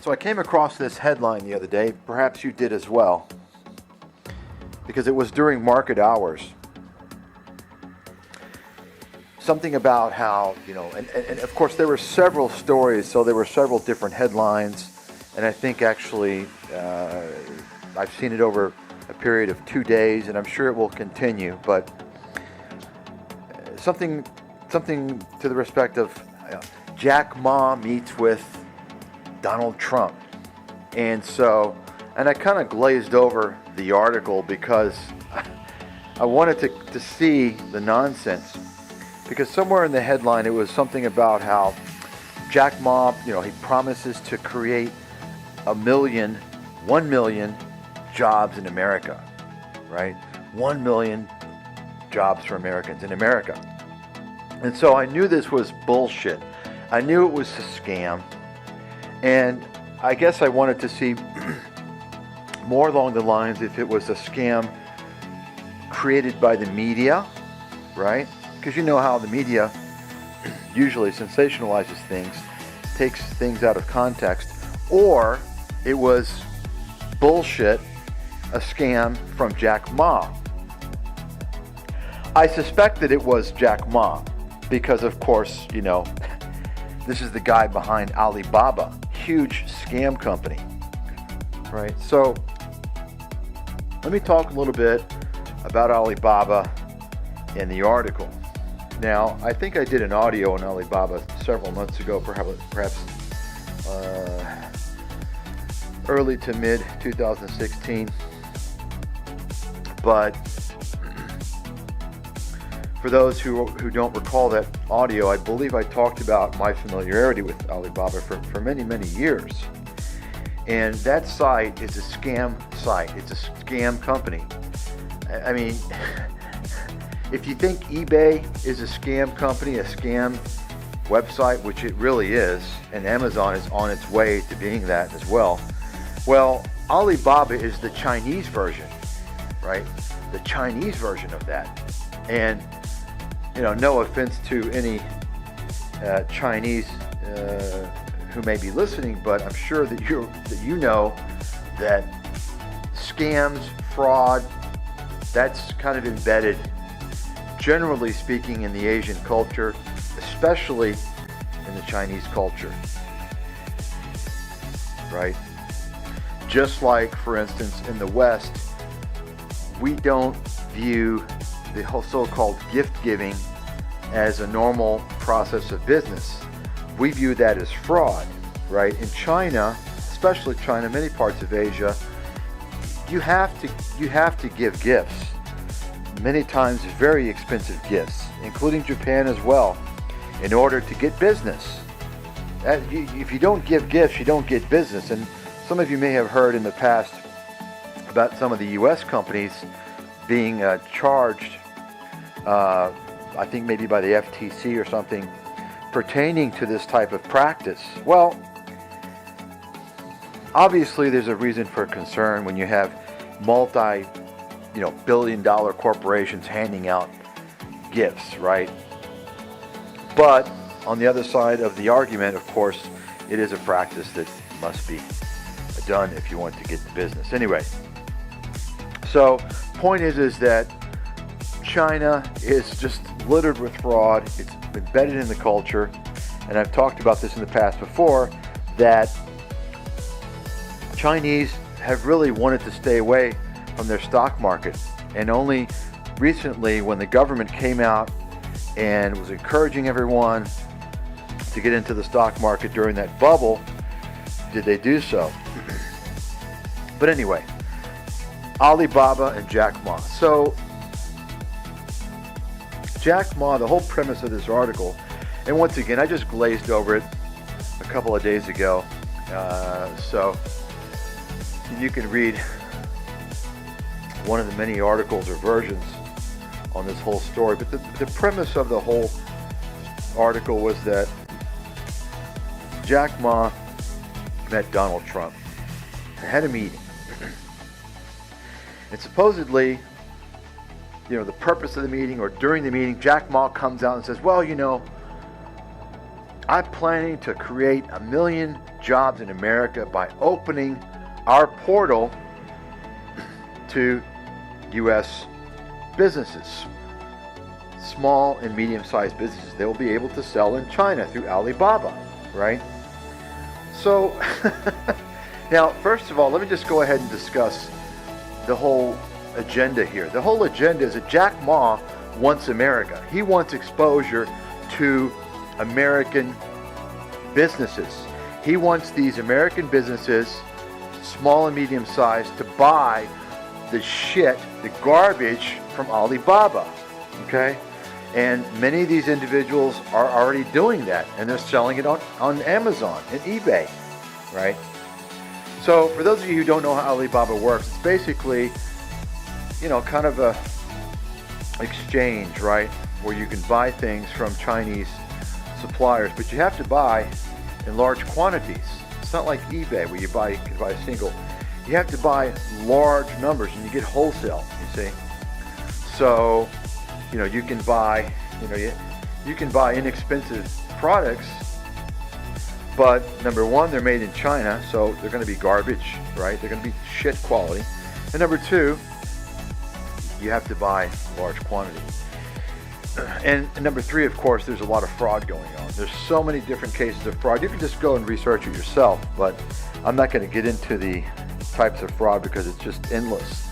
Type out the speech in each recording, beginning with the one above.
So I came across this headline the other day, perhaps you did as well, because it was during market hours. Something about how, and of course there were several stories, so there were several different headlines, and I think actually I've seen it over a period of 2 days, and I'm sure it will continue, but something to the respect of Jack Ma meets with Donald Trump. And I kind of glazed over the article because I wanted to see the nonsense. Because somewhere in the headline it was something about how Jack Ma, he promises to create 1 million jobs in America, right? 1 million jobs for Americans in America. And so I knew this was bullshit. I knew it was a scam. And I guess I wanted to see more along the lines if it was a scam created by the media, right? Because you know how the media usually sensationalizes things, takes things out of context, or it was bullshit, a scam from Jack Ma. I suspect that it was Jack Ma because, of course, this is the guy behind Alibaba, huge scam company, right? So let me talk a little bit about Alibaba in the article. Now, I think I did an audio on Alibaba several months ago, perhaps early to mid 2016. But for those who don't recall that audio, I believe I talked about my familiarity with Alibaba for many, many years. And that site is a scam site. It's a scam company. I mean, if you think eBay is a scam company, a scam website, which it really is, and Amazon is on its way to being that as well, well, Alibaba is the Chinese version, right? The Chinese version of that. And, no offense to any Chinese who may be listening, but I'm sure that you know that scams, fraud, that's kind of embedded, generally speaking, in the Asian culture, especially in the Chinese culture, right? Just like, for instance, in the West, we don't view the whole so-called gift giving as a normal process of business. We view that as fraud, right? In China, especially China, many parts of Asia, you have to give gifts. Many times very expensive gifts, including Japan as well, in order to get business. If you don't give gifts, you don't get business. And some of you may have heard in the past about some of the U.S. companies being charged, I think maybe by the FTC or something, pertaining to this type of practice. Well, obviously there's a reason for concern when you have billion-dollar corporations handing out gifts, right? But on the other side of the argument, of course, it is a practice that must be done if you want to get the business. Anyway, so point is that China is just littered with fraud. It's embedded in the culture, and I've talked about this in the past before, that Chinese have really wanted to stay away from their stock market, and only recently, when the government came out and was encouraging everyone to get into the stock market during that bubble, did they do so. But anyway, Alibaba and Jack Ma. So Jack Ma, the whole premise of this article, and once again, I just glazed over it a couple of days ago, so you can read one of the many articles or versions on this whole story. But the premise of the whole article was that Jack Ma met Donald Trump and had a meeting. And supposedly, the purpose of the meeting, or during the meeting, Jack Ma comes out and says, well, I'm planning to create 1 million jobs in America by opening our portal to U.S. businesses, small and medium-sized businesses. They will be able to sell in China through Alibaba, right? So, now, first of all, let me just go ahead and discuss the whole agenda here. The whole agenda is that Jack Ma wants America. He wants exposure to American businesses. He wants these American businesses, small and medium-sized, to buy the shit, the garbage from Alibaba, okay? And many of these individuals are already doing that, and they're selling it on Amazon and eBay, right? So for those of you who don't know how Alibaba works, it's basically, kind of a exchange, right? Where you can buy things from Chinese suppliers, but you have to buy in large quantities. It's not like eBay where you can buy a single. You have to buy large numbers, and you get wholesale, you see. So, you can buy, you can buy inexpensive products, but number one, they're made in China, so they're going to be garbage, right? They're going to be shit quality. And number two, you have to buy large quantities. And number three, of course, there's a lot of fraud going on. There's so many different cases of fraud. You can just go and research it yourself, but I'm not going to get into the types of fraud because it's just endless.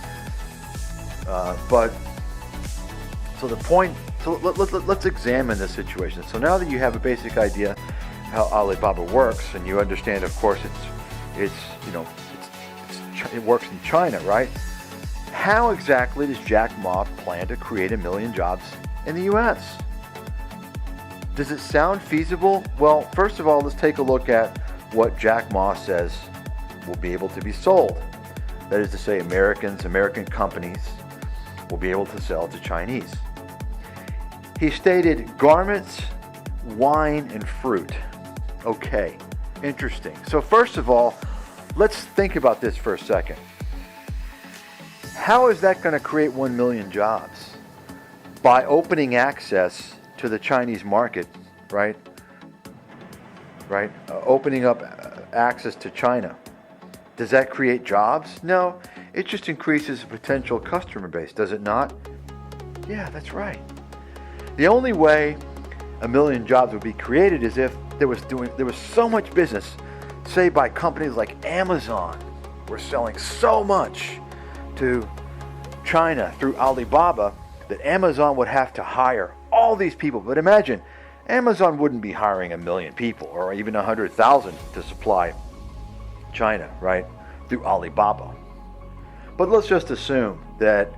Let's examine this situation. So now that you have a basic idea how Alibaba works, and you understand, of course, it works in China, right? How exactly does Jack Ma plan to create 1 million jobs in the U.S.? Does it sound feasible? Well, first of all, let's take a look at what Jack Ma says will be able to be sold. That is to say, American companies will be able to sell to Chinese. He stated garments, wine, and fruit. Okay, interesting. So first of all, let's think about this for a second. How is that going to create 1 million jobs? By opening access to the Chinese market, right? Opening up access to China. Does that create jobs? No, it just increases the potential customer base, does it not? Yeah, that's right. The only way 1 million jobs would be created is if there was so much business, say by companies like Amazon, were selling so much to China through Alibaba that Amazon would have to hire all these people. But imagine, Amazon wouldn't be hiring 1 million people or even 100,000 to supply China, right, through Alibaba. But let's just assume that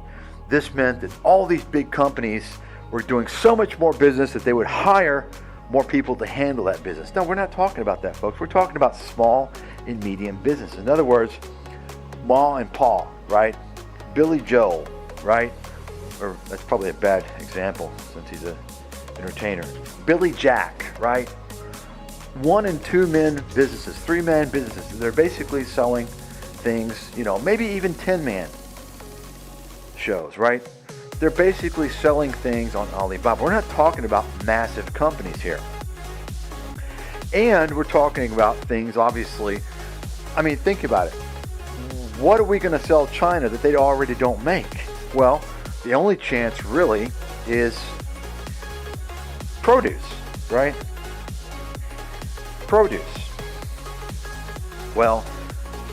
this meant that all these big companies were doing so much more business that they would hire more people to handle that business. No, we're not talking about that, folks. We're talking about small and medium business. In other words, Ma and Pa, right? Billy Joel, right? Or that's probably a bad example since he's an entertainer. Billy Jack, right? 1 and 2 man businesses, 3-man businesses. They're basically selling things, maybe even 10-man shows, right? They're basically selling things on Alibaba. We're not talking about massive companies here. And we're talking about things, obviously, think about it. What are we going to sell China that they already don't make? Well, the only chance really is produce, right? Produce. Well,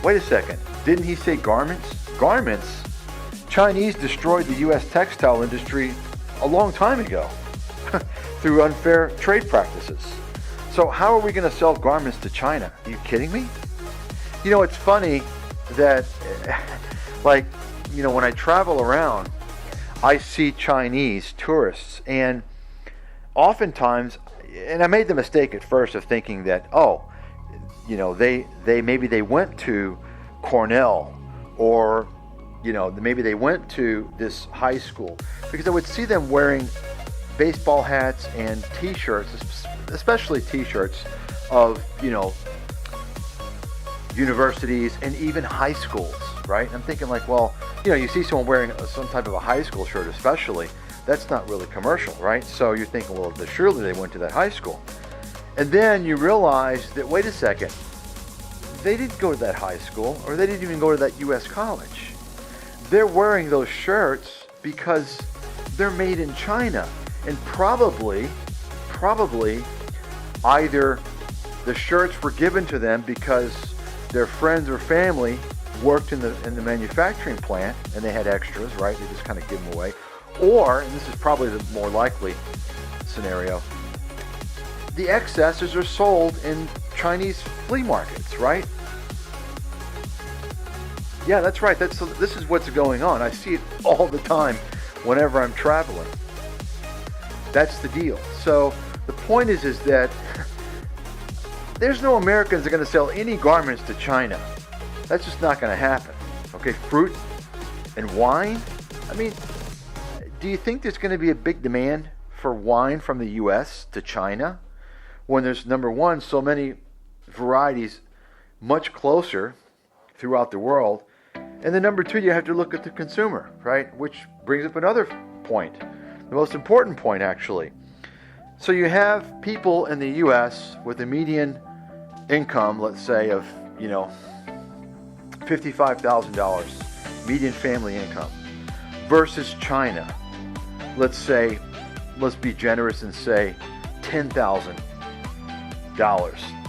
wait a second. Didn't he say garments? Garments? Chinese destroyed the U.S. textile industry a long time ago through unfair trade practices. So how are we going to sell garments to China? Are you kidding me? It's funny that, when I travel around, I see Chinese tourists, and oftentimes, and I made the mistake at first of thinking that, they went to Cornell, or maybe they went to this high school, because I would see them wearing baseball hats and t-shirts, especially t-shirts of universities and even high schools, right? I'm thinking you see someone wearing some type of a high school shirt, especially, that's not really commercial, right? So you're thinking, well, surely they went to that high school. And then you realize that, wait a second, they didn't go to that high school, or they didn't even go to that U.S. college. They're wearing those shirts because they're made in China. And probably either the shirts were given to them because their friends or family worked in the manufacturing plant and they had extras, right? They just kind of give them away. Or, and this is probably the more likely scenario, the excesses are sold in Chinese flea markets, right? Yeah, that's right. This is what's going on. I see it all the time whenever I'm traveling. That's the deal. So the point is that there's no Americans that are going to sell any garments to China. That's just not going to happen. Okay, fruit and wine. I mean, do you think there's going to be a big demand for wine from the U.S. to China when there's, number one, so many varieties much closer throughout the world? And then number two, you have to look at the consumer, right? Which brings up another point, the most important point, actually. So you have people in the U.S. with a median income, let's say, of, $55,000 median family income versus China. Let's be generous and say $10,000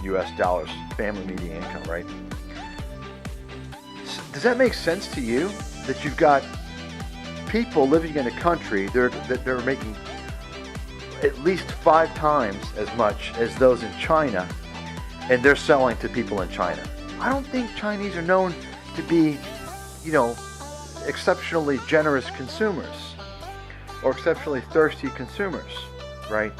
U.S. dollars family median income, right? Does that make sense to you? That you've got people living in a country that they're making at least 5 times as much as those in China, and they're selling to people in China. I don't think Chinese are known to be, exceptionally generous consumers or exceptionally thirsty consumers, right?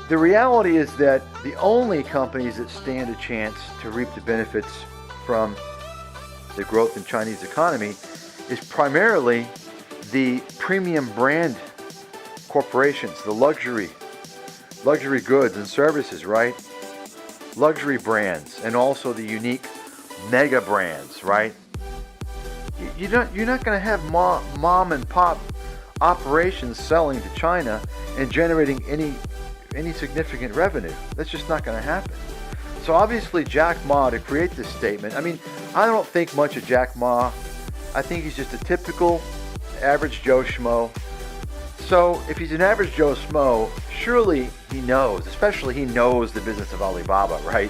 The reality is that the only companies that stand a chance to reap the benefits from the growth in Chinese economy is primarily the premium brand corporations, the luxury goods and services, right? Luxury brands, and also the unique mega brands, right? You're not going to have mom and pop operations selling to China and generating any significant revenue. That's just not going to happen. So obviously Jack Ma, to create this statement, I mean, I don't think much of Jack Ma. I think he's just a typical average Joe Schmo. So if he's an average Joe Schmo, surely he knows, especially he knows the business of Alibaba, right?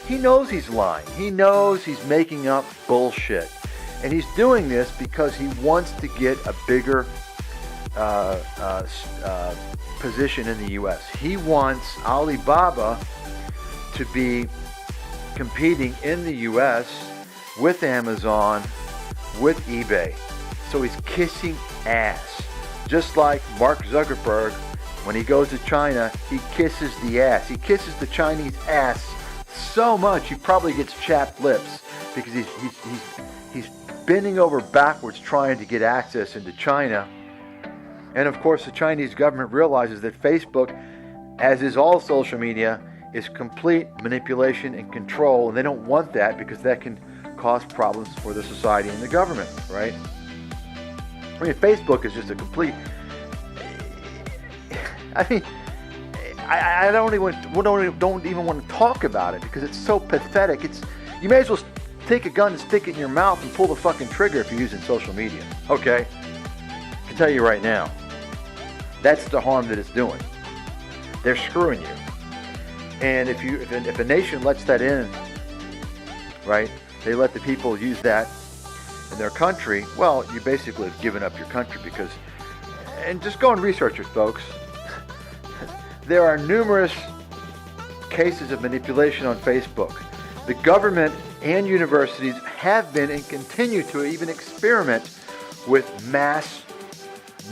He knows he's lying. He knows he's making up bullshit. And he's doing this because he wants to get a bigger position in the U.S. He wants Alibaba to be competing in the U.S. with Amazon, with eBay. So he's kissing ass. Just like Mark Zuckerberg, when he goes to China, he kisses the ass. He kisses the Chinese ass so much he probably gets chapped lips because he's bending over backwards trying to get access into China. And of course, the Chinese government realizes that Facebook, as is all social media, is complete manipulation and control, and they don't want that because that can cause problems for the society and the government, right? I mean, Facebook is just a complete... I mean, I don't even want to talk about it because it's so pathetic. You may as well take a gun and stick it in your mouth and pull the fucking trigger if you're using social media, okay? I can tell you right now, that's the harm that it's doing. They're screwing you. And if a nation lets that in, right, they let the people use that in their country, well, you basically have given up your country because, and just go and research it, folks. There are numerous cases of manipulation on Facebook. The government and universities have been and continue to even experiment with mass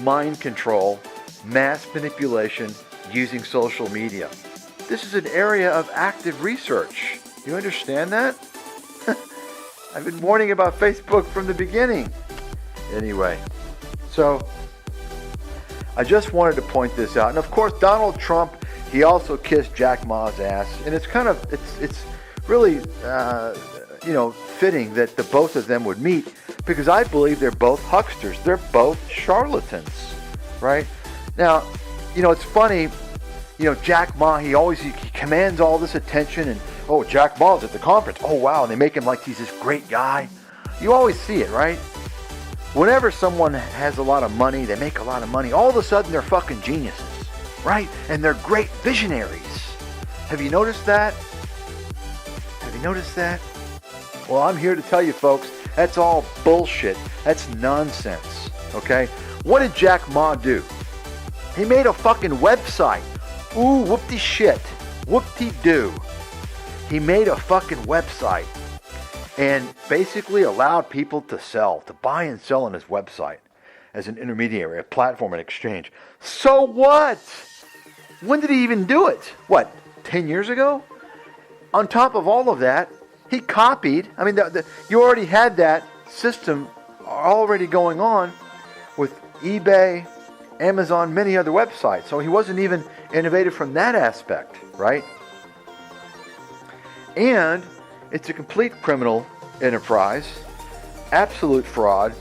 mind control, mass manipulation using social media. This is an area of active research. You understand that? I've been warning about Facebook from the beginning. Anyway, so I just wanted to point this out. And of course, Donald Trump, he also kissed Jack Ma's ass. And it's kind of, it's really, fitting that the both of them would meet because I believe they're both hucksters. They're both charlatans, right? Now, it's funny, Jack Ma, he commands all this attention and Oh, Jack Ma's at the conference. Oh, wow. And they make him like he's this great guy. You always see it, right? Whenever someone has a lot of money, they make a lot of money, all of a sudden they're fucking geniuses, right? And they're great visionaries. Have you noticed that? Have you noticed that? Well, I'm here to tell you, folks, that's all bullshit. That's nonsense, okay? What did Jack Ma do? He made a fucking website. Ooh, whoop-de shit. Whoop-de-doo. He made a fucking website and basically allowed people to sell, to buy and sell on his website as an intermediary, a platform, an exchange. So what? When did he even do it? What, 10 years ago? On top of all of that, he copied. I mean, you already had that system already going on with eBay, Amazon, many other websites. So he wasn't even innovative from that aspect, right? And it's a complete criminal enterprise, absolute fraud.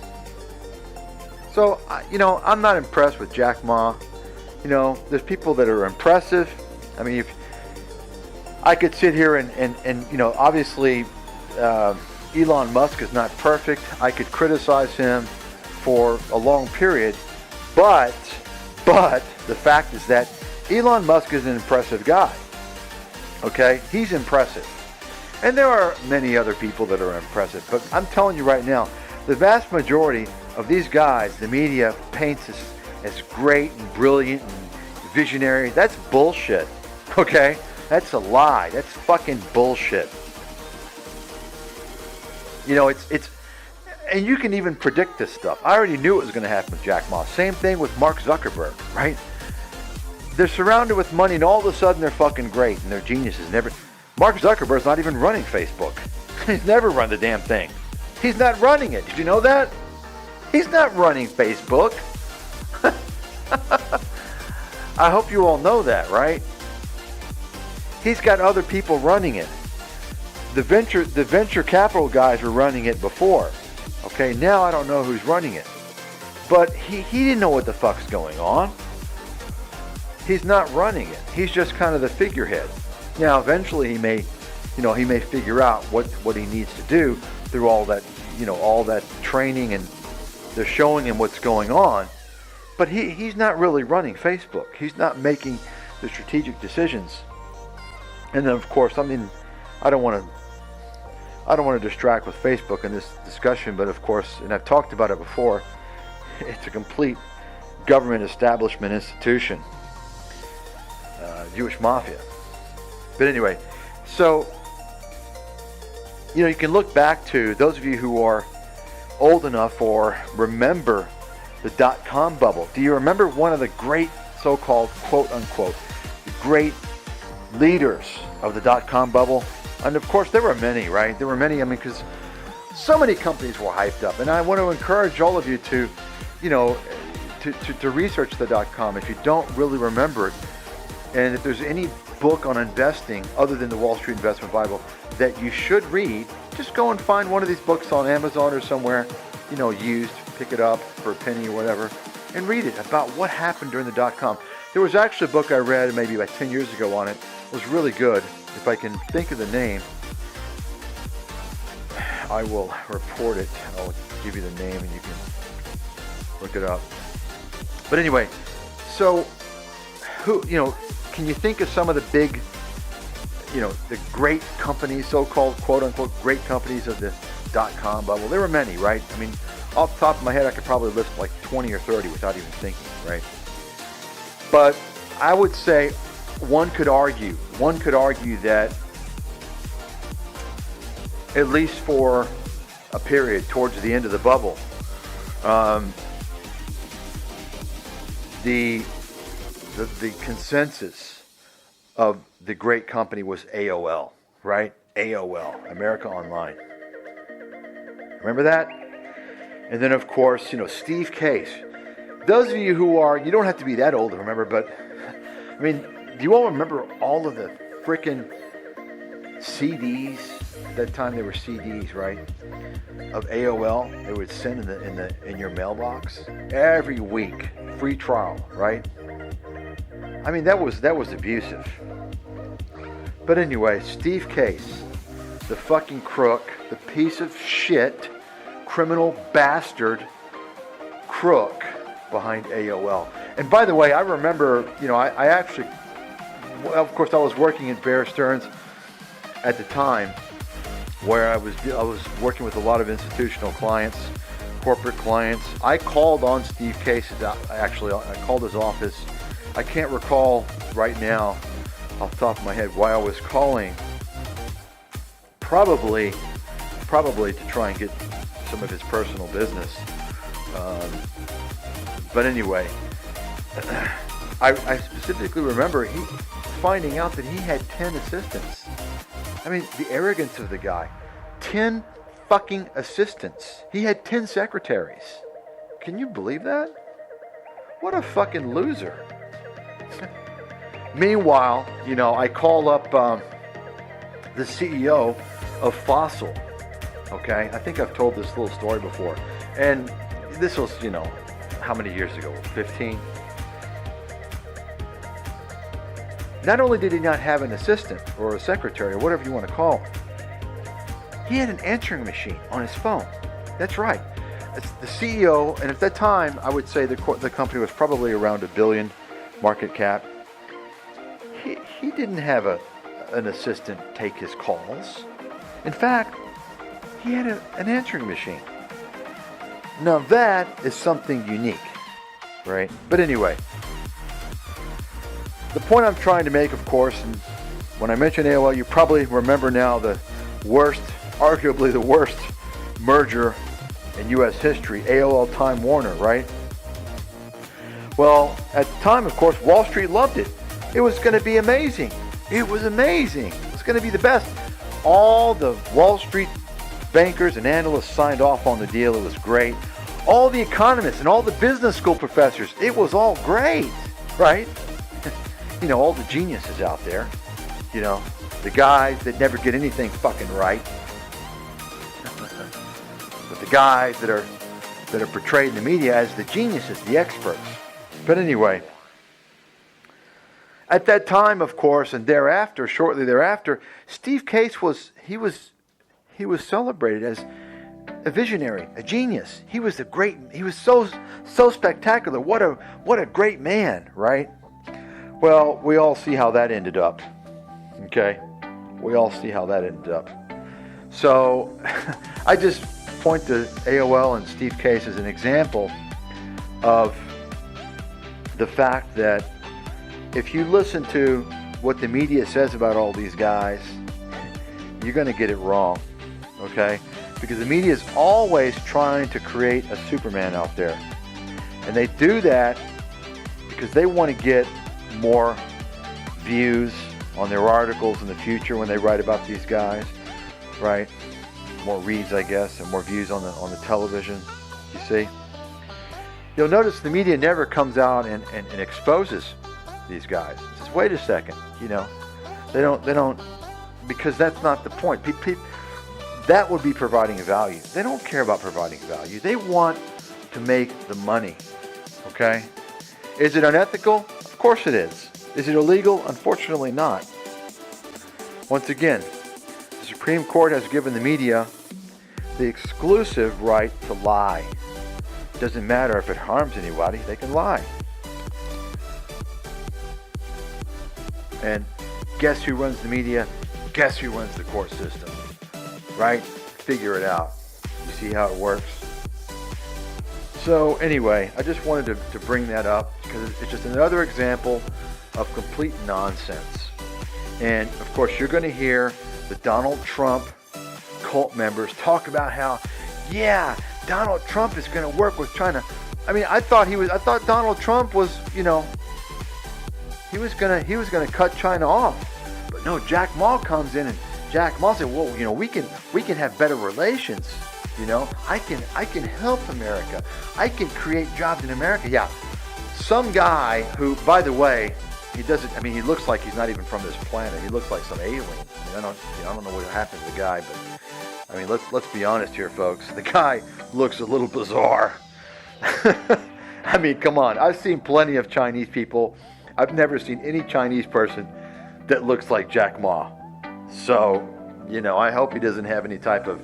So, I'm not impressed with Jack Ma. There's people that are impressive. I mean, if I could sit here and obviously Elon Musk is not perfect. I could criticize him for a long period, but the fact is that Elon Musk is an impressive guy. Okay? He's impressive. And there are many other people that are impressive, but I'm telling you right now, the vast majority of these guys, the media paints as great and brilliant and visionary. That's bullshit. Okay? That's a lie. That's fucking bullshit. It's and you can even predict this stuff. I already knew it was going to happen with Jack Ma. Same thing with Mark Zuckerberg, right? They're surrounded with money and all of a sudden they're fucking great and they're geniuses. Mark Zuckerberg's not even running Facebook. He's never run the damn thing. He's not running it. Did you know that? He's not running Facebook. I hope you all know that, right? He's got other people running it. The venture capital guys were running it before. Okay, now I don't know who's running it. But he didn't know what the fuck's going on. He's not running it. He's just kind of the figurehead. Now eventually he may figure out what he needs to do through all that training, and they're showing him what's going on. But he's not really running Facebook. He's not making the strategic decisions. And then of course, I don't want to distract with Facebook in this discussion, but of course, and I've talked about it before, it's a complete government establishment institution, Jewish mafia. But anyway, so you can look back to those of you who are old enough or remember the dot-com bubble. Do you remember one of the great so-called quote-unquote great leaders of the dot-com bubble? And of course, there were many, right? There were many, because so many companies were hyped up. And I want to encourage all of you to research the dot-com if you don't really remember it. And if there's any book on investing other than the Wall Street Investment Bible that you should read, just go and find one of these books on Amazon or somewhere, used, pick it up for a penny or whatever, and read it about what happened during the dot-com. There was actually a book I read maybe about 10 years ago on it. It was really good. If I can think of the name, I will report it. I'll give you the name and you can look it up. But anyway, so can you think of some of the big, the great companies, so-called quote-unquote great companies of the dot-com bubble? There were many, right? Off the top of my head, I could probably list like 20 or 30 without even thinking, right? But I would say one could argue that at least for a period towards the end of the bubble, the consensus of the great company was AOL, right? AOL, America Online. Remember that? And then of course, Steve Case. Those of you who are, you don't have to be that old to remember, but do you all remember all of the frickin' CDs? At that time they were CDs, right? Of AOL, they would send in your mailbox every week, free trial, right? That was abusive. But anyway, Steve Case, the fucking crook, the piece of shit, criminal bastard crook behind AOL. And by the way, I remember, I actually, well, of course, I was working at Bear Stearns at the time, where I was working with a lot of institutional clients, corporate clients. I called on Steve Case. Actually, I called his office. I can't recall right now off the top of my head why I was calling. Probably to try and get some of his personal business. But anyway, I specifically remember finding out that he had 10 assistants. I mean, the arrogance of the guy. 10 fucking assistants. He had 10 secretaries. Can you believe that? What a fucking loser. Meanwhile, I call up the CEO of Fossil. Okay? I think I've told this little story before. And this was, how many years ago? 15? Not only did he not have an assistant or a secretary or whatever you want to call him, he had an answering machine on his phone. That's right. It's the CEO, and at that time, I would say the company was probably around $1 billion market cap. He didn't have an assistant take his calls. In fact, he had an answering machine. Now that is something unique, right? But anyway, the point I'm trying to make, of course, and when I mention AOL, you probably remember now arguably the worst merger in U.S. history, AOL Time Warner, right? Well, at the time, of course, Wall Street loved it. It was going to be amazing. It was amazing. It was going to be the best. All the Wall Street bankers and analysts signed off on the deal. It was great. All the economists and all the business school professors, it was all great, right? All the geniuses out there, the guys that never get anything fucking right. But the guys that are portrayed in the media as the geniuses, the experts. But anyway, at that time, of course, and thereafter, shortly thereafter, Steve Case was celebrated as a visionary, a genius. He was so spectacular. What a great man, right? Well, we all see how that ended up. Okay? We all see how that ended up. So, I just point to AOL and Steve Case as an example of the fact that if you listen to what the media says about all these guys, you're going to get it wrong. Okay? Because the media is always trying to create a Superman out there. And they do that because they want to get more views on their articles in the future when they write about these guys, right? More reads, I guess, and more views on the television, you see? You'll notice the media never comes out and exposes these guys. It says, wait a second, they don't, because that's not the point. That would be providing value. They don't care about providing value. They want to make the money, okay? Is it unethical? Of course it is. Is it illegal? Unfortunately not. Once again, the Supreme Court has given the media the exclusive right to lie. Doesn't matter if it harms anybody, they can lie. And guess who runs the media? Guess who runs the court system? Right? Figure it out. You see how it works? So anyway, I just wanted to bring that up because it's just another example of complete nonsense. And of course, you're going to hear the Donald Trump cult members talk about how, yeah, Donald Trump is going to work with China. I mean, I thought Donald Trump was, he was going to cut China off. But no, Jack Ma comes in and Jack Ma said, well, we can have better relations. I can help America. I can create jobs in America. Yeah. Some guy who, by the way, he looks like he's not even from this planet. He looks like some alien. I don't know what happened to the guy, but let's be honest here, folks. The guy looks a little bizarre. Come on. I've seen plenty of Chinese people. I've never seen any Chinese person that looks like Jack Ma. So, I hope he doesn't have any type of,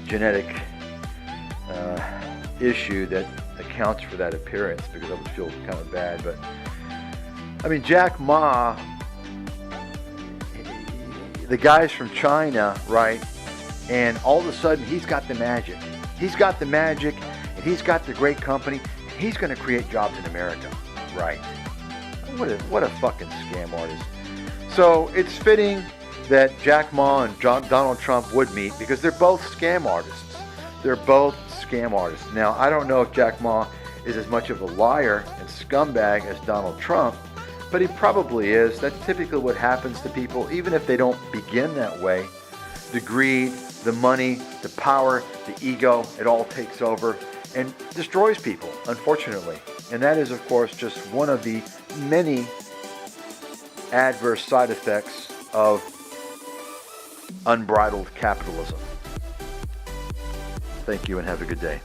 genetic issue that accounts for that appearance, because I would feel kind of bad. But, Jack Ma, the guy's from China, right? And all of a sudden, he's got the magic. He's got the magic, and he's got the great company. And he's going to create jobs in America, right? What a fucking scam artist. So it's fitting that Jack Ma and Donald Trump would meet, because they're both scam artists. They're both scam artists. Now, I don't know if Jack Ma is as much of a liar and scumbag as Donald Trump, but he probably is. That's typically what happens to people, even if they don't begin that way. The greed, the money, the power, the ego, it all takes over and destroys people, unfortunately. And that is, of course, just one of the many adverse side effects of unbridled capitalism. Thank you and have a good day.